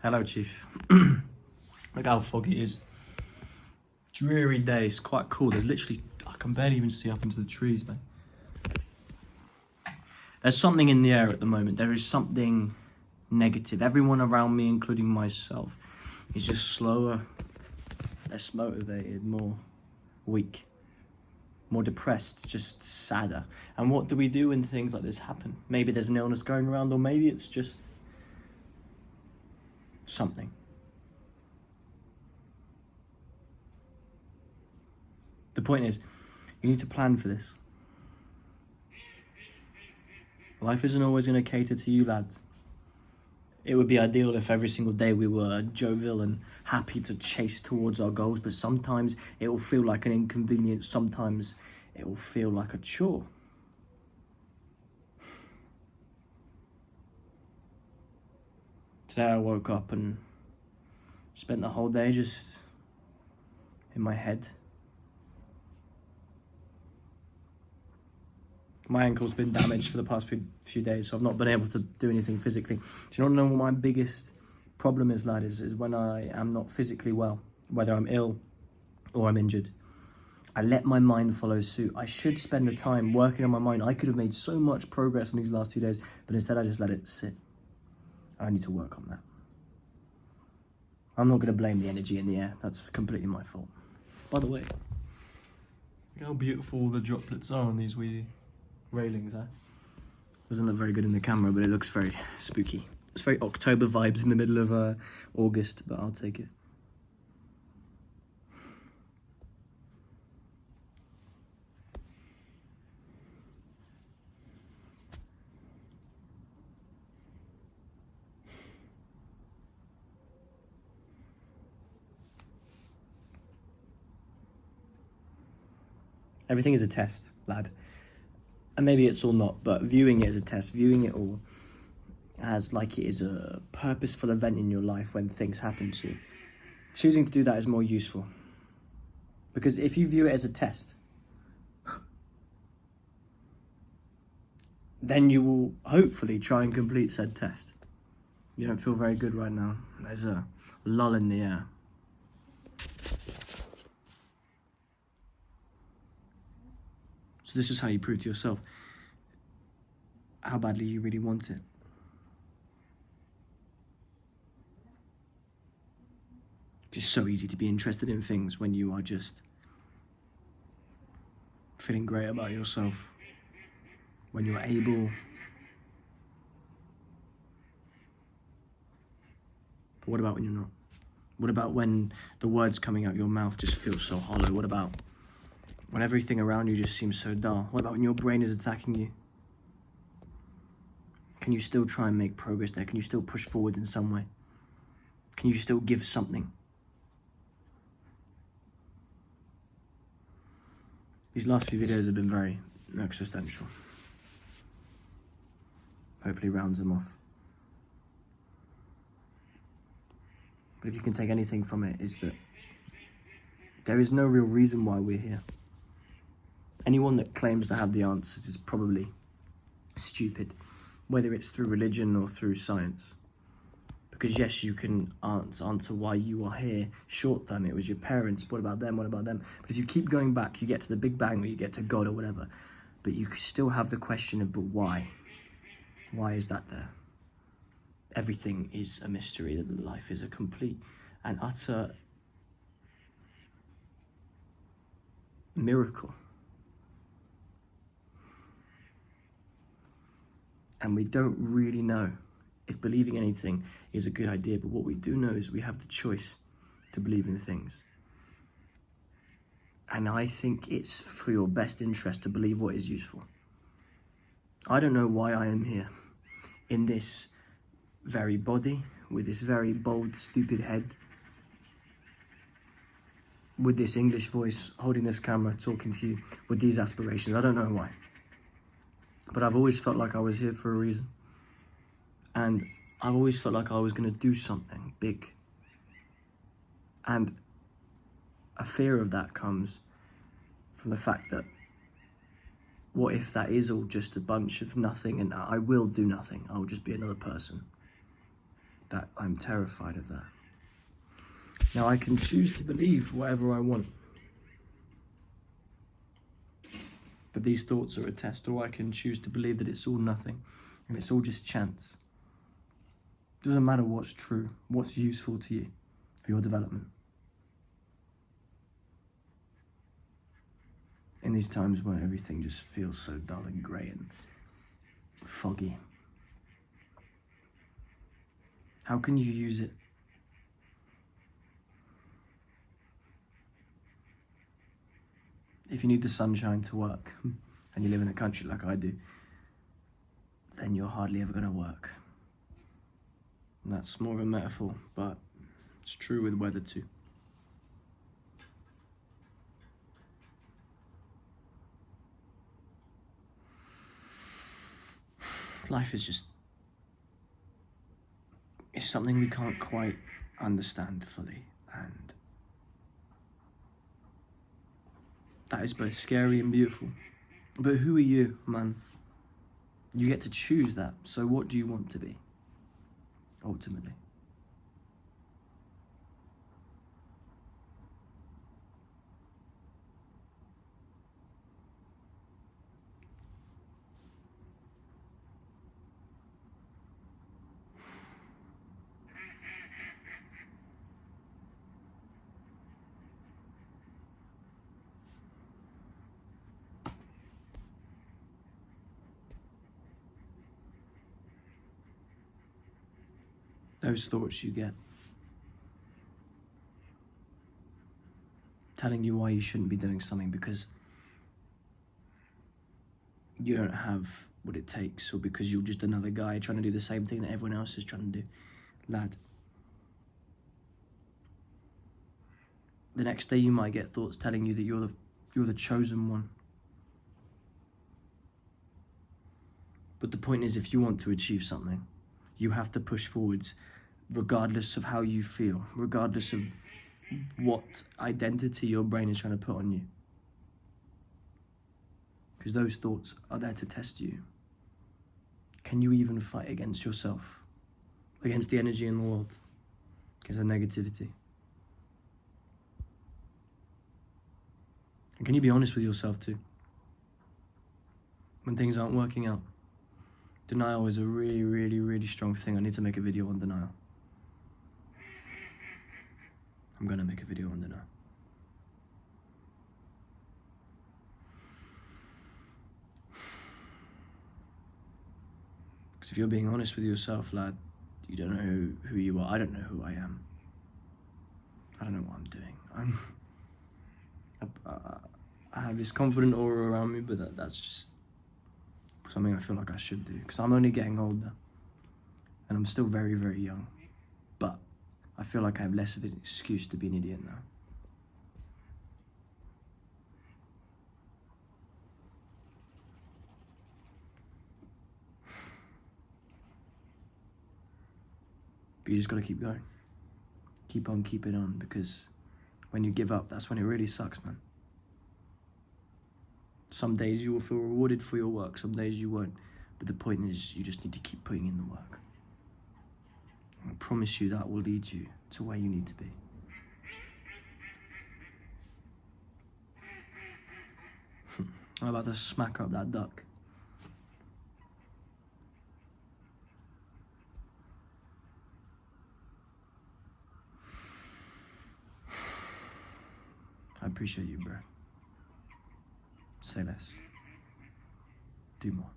Hello, Chief. Look how foggy it is. Dreary day. It's quite cool. There's literally, I can barely even see up into the trees, man. There's something in the air at the moment. There is something negative. Everyone around me, including myself, is just slower, less motivated, more weak, more depressed, just sadder. And what do we do when things like this happen? Maybe there's an illness going around, or maybe it's just something. The point is, you need to plan for this. Life isn't always going to cater to you, lads. It would be ideal if every single day we were jovial and happy to chase towards our goals, but sometimes it will feel like an inconvenience, sometimes it will feel like a chore. Today I woke up and spent the whole day just in my head. My ankle's been damaged for the past few days, so I've not been able to do anything physically. Do you want to know what my biggest problem is, lad? Is when I am not physically well, whether I'm ill or I'm injured. I let my mind follow suit. I should spend the time working on my mind. I could have made so much progress in these last 2 days, but instead I just let it sit. I need to work on that. I'm not going to blame the energy in the air. That's completely my fault. By the way, look how beautiful the droplets are on these wee railings, huh? Doesn't look very good in the camera, but it looks very spooky. It's very October vibes in the middle of August, but I'll take it. Everything is a test, lad. And maybe it's all not, but viewing it as a test, viewing it all as like it is a purposeful event in your life when things happen to you, choosing to do that is more useful. Because if you view it as a test, then you will hopefully try and complete said test. You don't feel very good right now. There's a lull in the air. So this is how you prove to yourself how badly you really want it. It's so easy to be interested in things when you are just feeling great about yourself, when you're able. But what about when you're not? What about when the words coming out your mouth just feel so hollow? What about when everything around you just seems so dull? What about when your brain is attacking you? Can you still try and make progress there? Can you still push forward in some way? Can you still give something? These last few videos have been very existential. Hopefully rounds them off. But if you can take anything from it, is that there is no real reason why we're here. Anyone that claims to have the answers is probably stupid, whether it's through religion or through science. Because yes, you can answer why you are here short term. It was your parents. What about them? What about them? But if you keep going back, you get to the Big Bang or you get to God or whatever. But you still have the question of, but why? Why is that there? Everything is a mystery. That life is a complete and utter miracle. And we don't really know if believing anything is a good idea, but what we do know is we have the choice to believe in things. And I think it's for your best interest to believe what is useful. I don't know why I am here in this very body, with this very bold, stupid head, with this English voice, holding this camera, talking to you, with these aspirations. I don't know why. But I've always felt like I was here for a reason. And I've always felt like I was going to do something big. And a fear of that comes from the fact that what if that is all just a bunch of nothing and I will do nothing? I'll just be another person. that I'm terrified of that. Now I can choose to believe whatever I want, that these thoughts are a test, or I can choose to believe that it's all nothing and it's all just chance. It doesn't matter what's true, what's useful to you for your development. In these times where everything just feels so dull and grey and foggy, how can you use it? If you need the sunshine to work, and you live in a country like I do, then you're hardly ever going to work. And that's more of a metaphor, but it's true with weather too. Life is just, it's something we can't quite understand fully, and that is both scary and beautiful. But who are you, man? You get to choose that. So what do you want to be, ultimately? Those thoughts you get telling you why you shouldn't be doing something because you don't have what it takes, or because you're just another guy trying to do the same thing that everyone else is trying to do. Lad, the next day you might get thoughts telling you that you're the chosen one. But the point is, if you want to achieve something, you have to push forwards regardless of how you feel, regardless of what identity your brain is trying to put on you. Because those thoughts are there to test you. Can you even fight against yourself, against the energy in the world, against the negativity? And can you be honest with yourself too? When things aren't working out. Denial is a really, really, really strong thing. I need to make a video on denial. I'm gonna make a video on denial. Because if you're being honest with yourself, lad, you don't know who you are. I don't know who I am. I don't know what I'm doing. I have this confident aura around me, but that's just something I feel like I should do, because I'm only getting older and I'm still very, very young, but I feel like I have less of an excuse to be an idiot now. But you just gotta keep going. Keep on keeping on, because when you give up, that's when it really sucks, man. Some days you will feel rewarded for your work, some days you won't. But the point is, you just need to keep putting in the work. I promise you that will lead you to where you need to be. I'm about to smack up that duck. I appreciate you, bro. Say less. Do more.